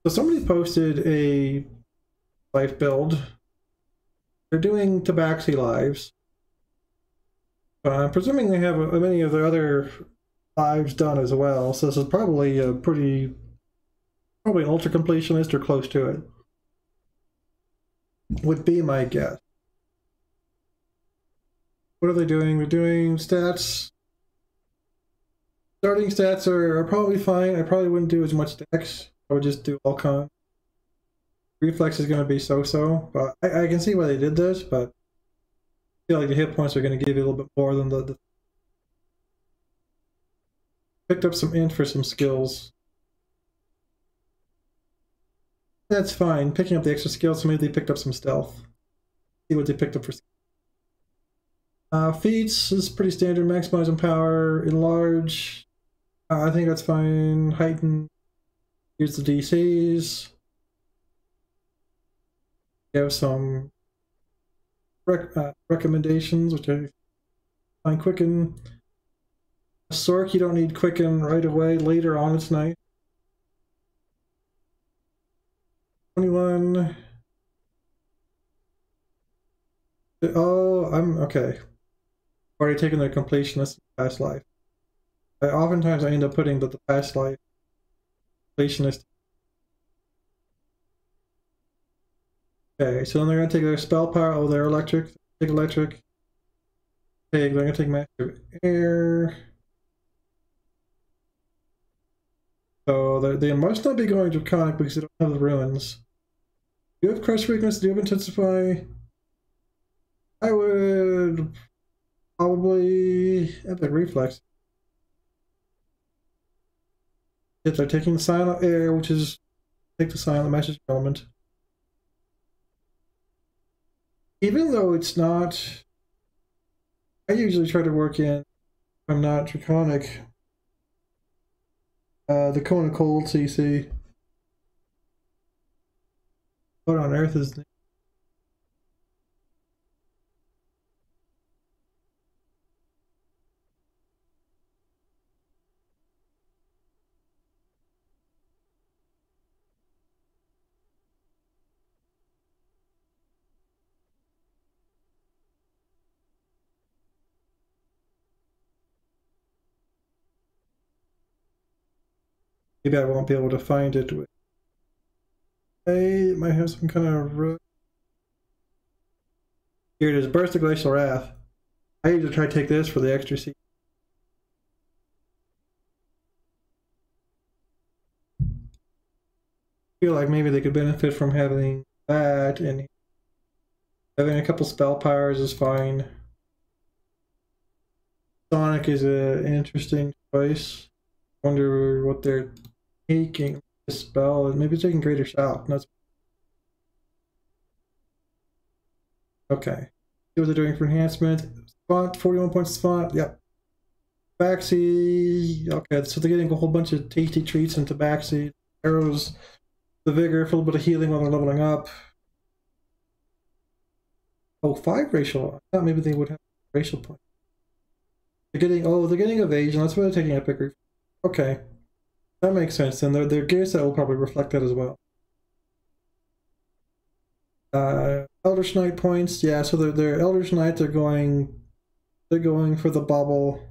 So somebody posted a life build. They're doing Tabaxi lives. I'm presuming they have many of their other lives done as well. So this is probably a probably an ultra completionist or close to it. Would be my guess. What are they doing? They're doing stats. Starting stats are probably fine. I probably wouldn't do as much dex. I would just do all con. Reflex is going to be so-so, but I can see why they did this, but I feel like the hit points are going to give you a little bit more than the... Picked up some int for some skills. That's fine. Picking up the extra skills, so maybe they picked up some stealth. See what they picked up for feats is pretty standard. Maximize in power, enlarge. I think that's fine. Heighten. Here's the DCs. You have some recommendations, which I find quicken. Sorc, you don't need quicken right away. Later on, it's nice. 21. Oh, I'm okay. Already taken the completionist past life. Oftentimes I end up putting the past life completionist. Okay, so then they're gonna take their spell power. Oh, they're electric. Take electric. Okay, they're gonna take master of air. So they must not be going draconic because they don't have the ruins. Do you have crush weakness? Do you have intensify? I would probably epic reflex. If they're taking the silent air, which is take the silent message element. Even though it's not, I usually try to work in, if I'm not draconic, the cone of cold CC. What on earth is? Maybe I won't be able to find it. Hey, it might have some kind of. Here it is, Burst of Glacial Wrath. I usually try to take this for the extra C. I feel like maybe they could benefit from having that, and having a couple spell powers is fine. Sonic is an interesting choice. Wonder what they're taking. This spell, and maybe taking Greater Shock. That's okay. See what they're doing for enhancement. Font, 41 points of font. Yep. Tabaxi. Okay, so they're getting a whole bunch of tasty treats in Tabaxi. Arrows, the vigor for a little bit of healing while they're leveling up. Oh, 5 racial. I thought maybe they would have racial points. They're getting evasion. That's why they're taking epic reflex. Okay. That makes sense. And their gear set will probably reflect that as well. Eldritch Knight points, yeah, so they're Eldritch Knight, they're going for the bubble.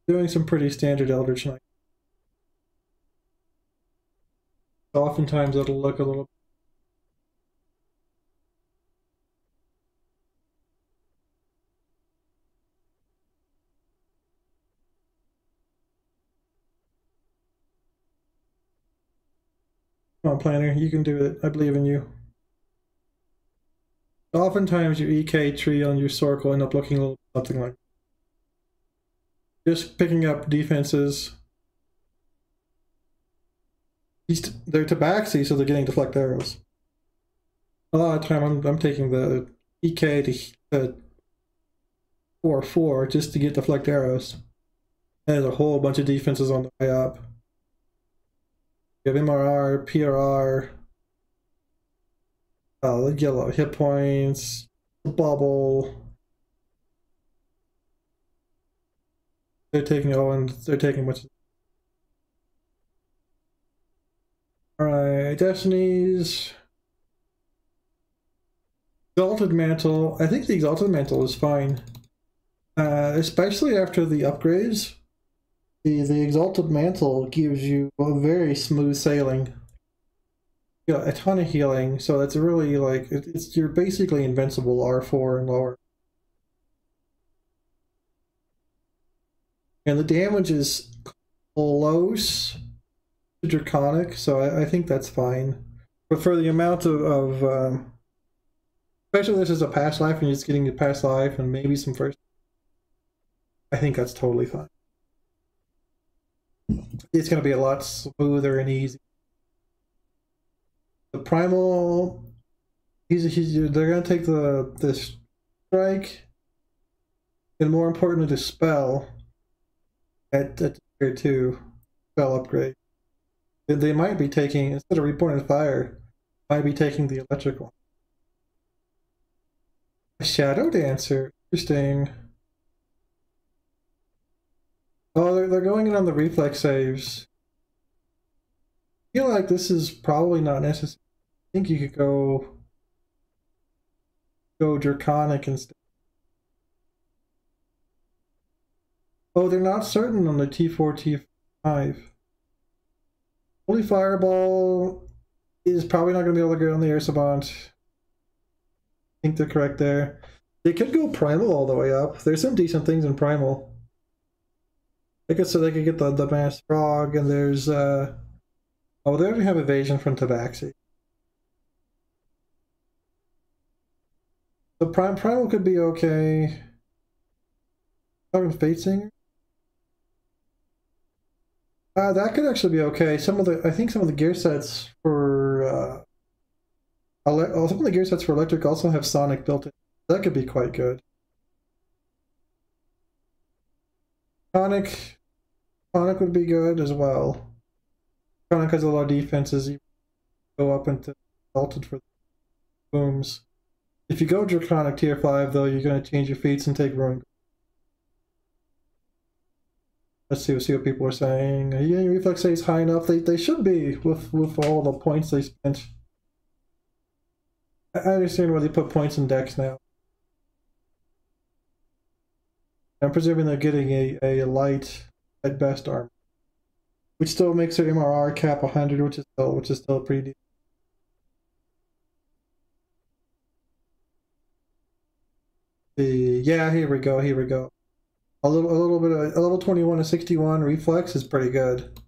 Doing some pretty standard Eldritch Knight. Oftentimes it'll look a little. Come on, Planner, you can do it. I believe in you. Oftentimes your EK tree on your Sorc will end up looking a little something like just picking up defenses. They're Tabaxi, so they're getting deflect arrows. A lot of time I'm taking the EK to 4/4 just to get deflect arrows. There's a whole bunch of defenses on the way up. You have MRR, PRR, the yellow hit points, bubble. They're taking much. Alright, Alright, Destiny's Exalted Mantle. I think the Exalted Mantle is fine. Especially after the upgrades. The Exalted Mantle gives you a very smooth sailing. You know, a ton of healing, so it's really like you're basically invincible R4 and lower. And the damage is close to Draconic, so I think that's fine. But for the amount of especially this is a past life and you're just getting the past life and maybe some first, I think that's totally fine. It's going to be a lot smoother and easy. The Primal, they're going to take the Strike, and more importantly the Spell at tier 2 spell upgrade. They might be taking, instead of Reborn in Fire, might be taking the electric one. A Shadow Dancer, interesting. Oh, they're going in on the reflex saves. I feel like this is probably not necessary. I think you could go Draconic instead. Oh, they're not certain on the T4, T5. Holy Fireball is probably not going to be able to get on the Air Savant. I think they're correct there. They could go Primal all the way up. There's some decent things in Primal. I guess so they could get the Masked Frog, and there's oh, they already have Evasion from Tabaxi. So Primal could be okay. Talking Fate Singer. That could actually be okay. I think some of the gear sets for some of the gear sets for electric also have Sonic built in. That could be quite good. Sonic would be good as well. Sonic has a lot of defenses. You go up into Exalted for the booms. If you go Draconic tier 5 though, you're going to change your feats and take Ruin. Let's see what people are saying. Yeah, your reflex is high enough. They should be with all the points they spent. I understand why they put points in decks now. I'm presuming they're getting a light at best armor, which still makes their MRR cap 100, which is still pretty decent. Yeah, here we go. A little bit of a level 21 to 61 reflex is pretty good.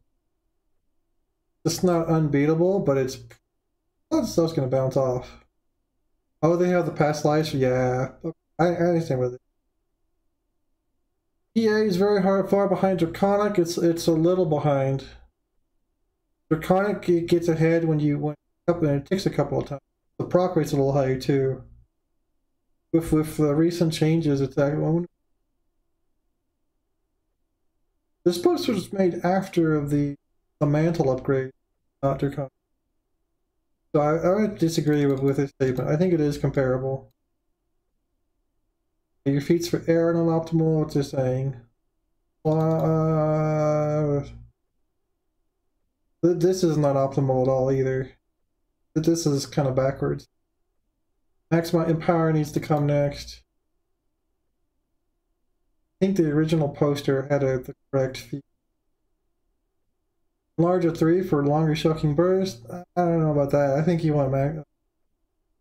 It's not unbeatable, but that stuff's gonna bounce off. Oh, they have the past lives. Yeah, I understand with it. EA is very far behind Draconic. It's a little behind. Draconic it gets ahead when it takes a couple of times. The proc rate's a little higher too. With the recent changes, it's actually. This poster was made after the mantle upgrade, not Draconic. So I would disagree with this statement. I think it is comparable. Your feats for air are not optimal. What's it saying? This is not optimal at all either. This is kind of backwards. Maximum Empower needs to come next. I think the original poster had the correct feat. Larger 3 for longer shocking burst. I don't know about that. I think you want max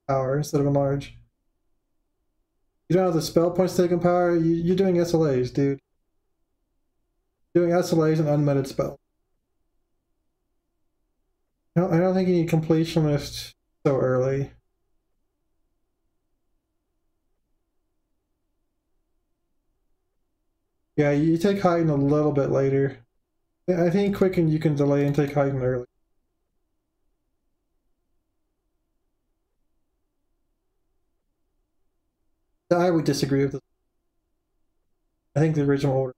power instead of enlarge. You don't have the spell points taking power. You're doing SLAs, dude. You're doing SLAs and unmeted spell. No, I don't think you need completionist so early. Yeah, you take Heighten a little bit later. I think Quicken you can delay and take Heighten early. I would disagree with this. I think the original order.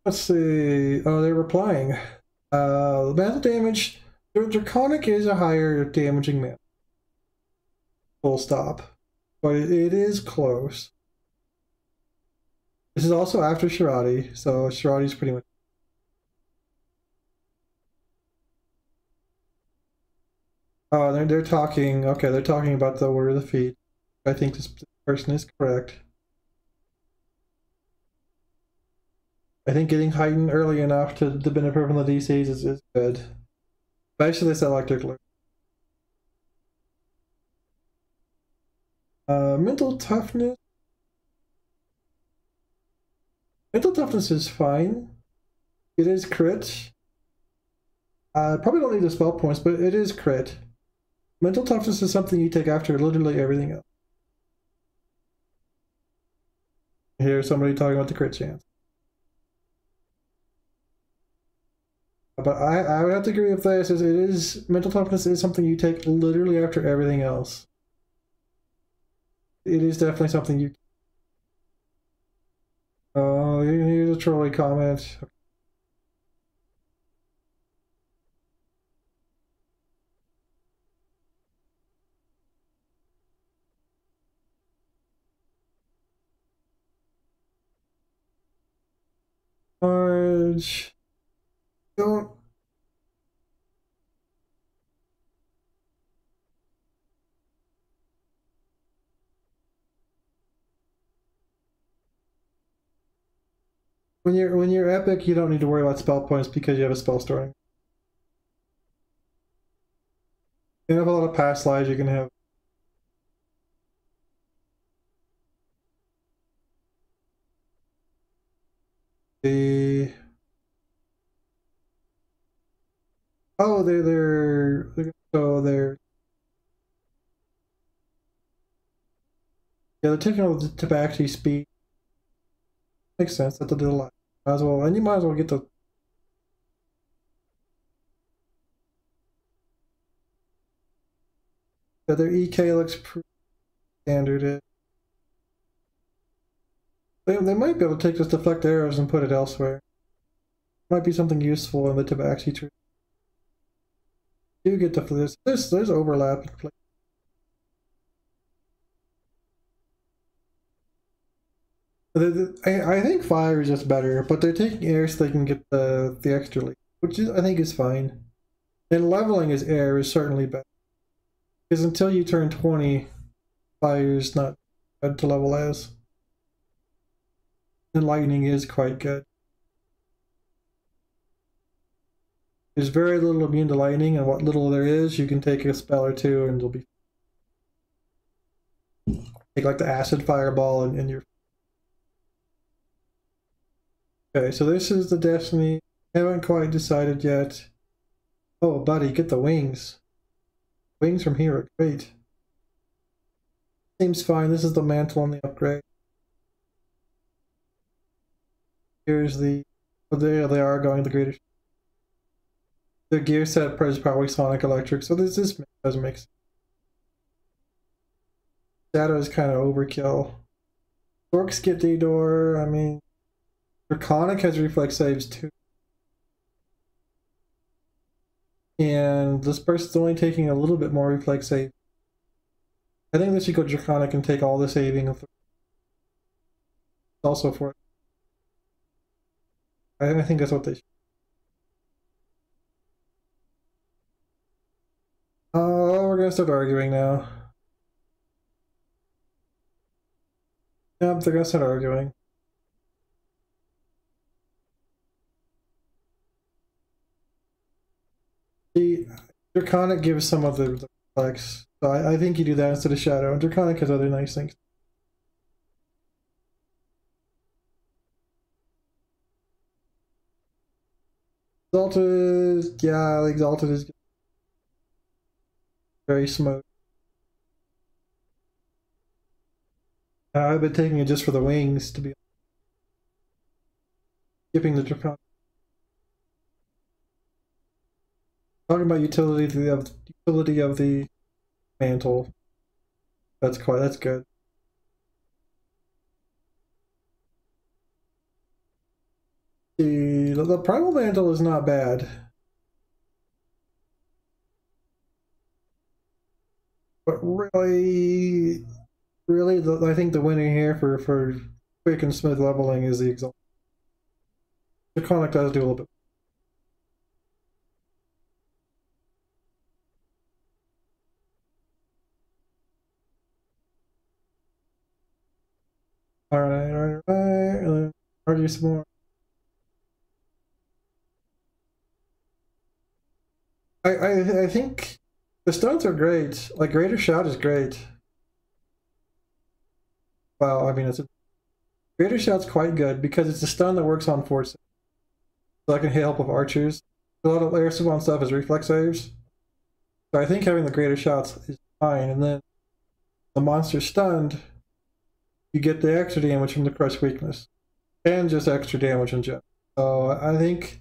Let's see. Oh, they're replying. Mantle damage. Draconic is a higher damaging mantle. Full stop. But it is close. This is also after Shirati, so Shirati's pretty much. Oh, they're talking. Okay, they're talking about the order of the feet. I think this person is correct. I think getting heightened early enough to benefit from the DCs is good. Especially this electric loop. Mental toughness. Mental toughness is fine. It is crit. Probably don't need the spell points, but it is crit. Mental toughness is something you take after literally everything else. Here's somebody talking about the crit chance. But I would have to agree with this. It is mental toughness is something you take literally after everything else. It is definitely something you. Oh, here's a trolley comment. Marge, don't. When you're epic, you don't need to worry about spell points because you have a spell storing. You have a lot of past lives you can have. The oh, they're yeah, they're taking all the Tabaxi speed. Makes sense that they did a lot. Might as well, and you might as well get the. Their EK looks pretty standard. They might be able to take this deflect arrows and put it elsewhere. Might be something useful in the Tabaxi tree. You get the there's overlap. I think fire is just better, but they're taking air so they can get the extra lead, which is I think is fine. And leveling as air is certainly better because until you turn 20, fire is not good to level as. And lightning is quite good. There's very little immune to lightning, and what little there is, you can take a spell or two, and it'll be take like the acid fireball, and you're okay. So this is the destiny. Haven't quite decided yet. Oh, buddy, get the wings. Wings from here are great. Seems fine. This is the mantle and the upgrade. Here's the. Oh, they are going the greatest. The gear set is probably Sonic Electric, so this doesn't make sense. Shadow is kind of overkill. Sorc's get D-Door. I mean, Draconic has reflex saves too. And this person's only taking a little bit more reflex save. I think they should go Draconic and take all the saving. Also for it. I think that's what they should. Oh, we're gonna start arguing now. Yep, they're gonna start arguing. The Draconic gives some of the reflex, so I think you do that instead of Shadow. And Draconic has other nice things. Exalted, yeah, the Exalted is very smooth. I've been taking it just for the wings to be skipping the Draconic. Talking about utility of the mantle. That's good. The primal mantle is not bad. But really, I think the winner here for quick and smooth leveling is the Exalt. Draconic does do a little bit. Alright. And then argue some more. I think the stunts are great. Like Greater Shout is great. Well, I mean it's a Greater Shout's quite good because it's a stun that works on force. So I can help with archers. A lot of air spawn stuff is reflex saves. So I think having the Greater Shots is fine, and then the monster stunned, you get the extra damage from the crush weakness. And just extra damage in general. So I think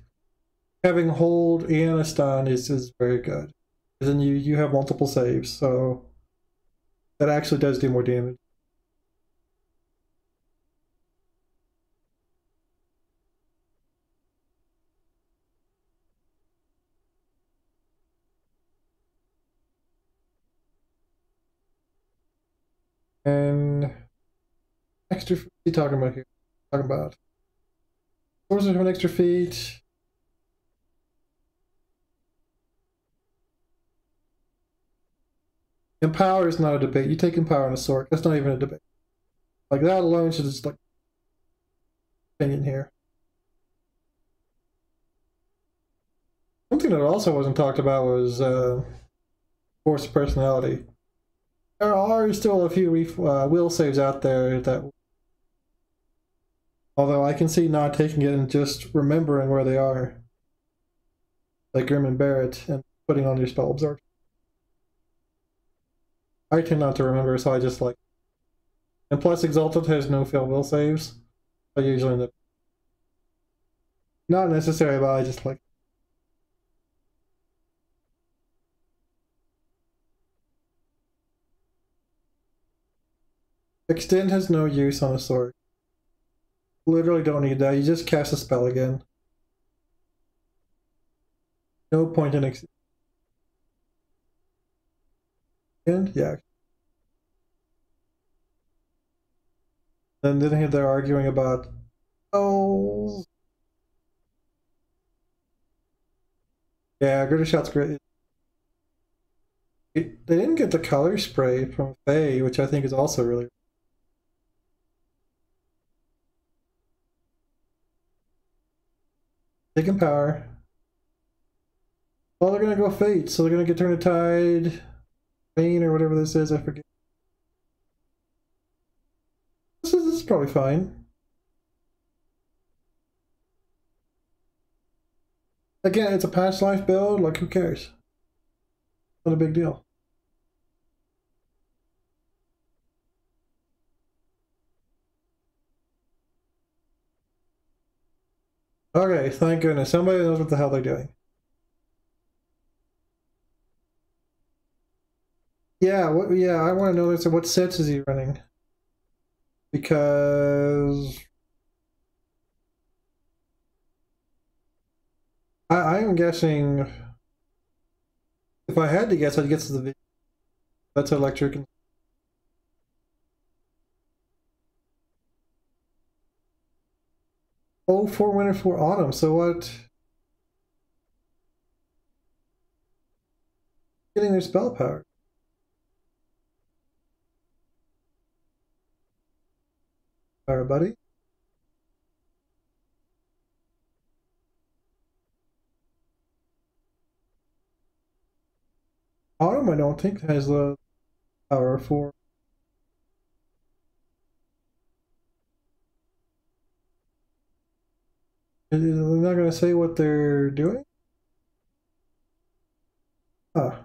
having hold and a stun is very good. Because then you have multiple saves, so that actually does do more damage. And extra feet, what are you talking about here? Talking about swordsman have an extra feat. Empower is not a debate. You take Empower on a Sorc. That's not even a debate. Like that alone should just like opinion here. One thing that also wasn't talked about was force of personality. There are still a few will saves out there that, although I can see not taking it and just remembering where they are, like Grim and Barrett, and putting on your spell absorption. I tend not to remember, so I just like. And plus, Exalted has no fail will saves. I usually end up not necessary, but I just like. Extend has no use on a sword. Literally don't need that. You just cast a spell again. No point in extend. Yeah. And then they're arguing about, oh, yeah, Greater Shot's great. They didn't get the color spray from Faye, which I think is also really. Taking power. Well, they're gonna go Fate, so they're gonna get Turn of Tide, Pain, or whatever this is. I forget. This is probably fine. Again, it's a past life build. Like, who cares? Not a big deal. Okay, thank goodness. Somebody knows what the hell they're doing. Yeah, yeah, I want to know this. What sets is he running? Because I'm guessing, if I had to guess, I'd guess the video. That's electric. Oh, for winter, for autumn. So what? Getting their spell power. Alright, buddy. Autumn, I don't think has the power for. They're not going to say what they're doing? Huh.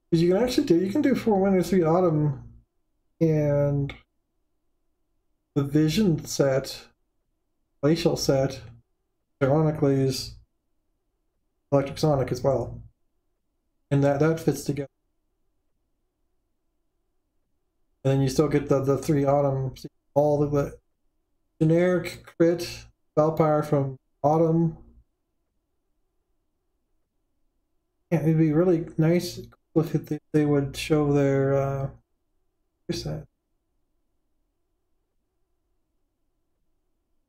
Because you can actually do, you can do 4 winter, 3 autumn, and the vision set, glacial set, ironically is electric sonic as well. And that fits together. And then you still get the 3 autumn, all the generic crit spell power from autumn. Yeah, it'd be really nice if they would show their set.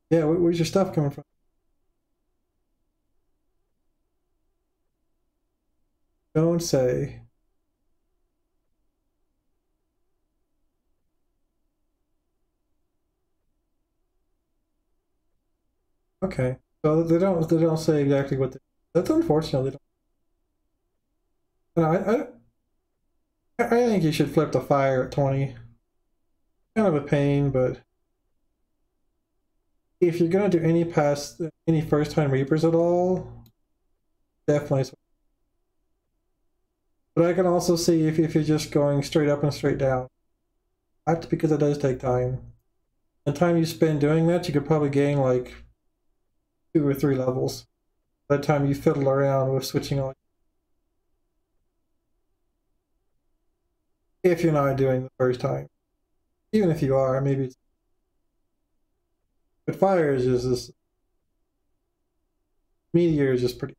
Yeah, where's your stuff coming from? Don't say. Okay. So they don't say exactly what. That's unfortunate. They don't. No, I think you should flip the fire at 20. Kind of a pain, but if you're gonna do any first time Reapers at all, definitely. But I can also see if you're just going straight up and straight down. That's because it does take time. The time you spend doing that, you could probably gain like 2 or 3 levels by the time you fiddle around with switching all. If you're not doing the first time, even if you are, maybe. But fire is just this. Meteor is just pretty.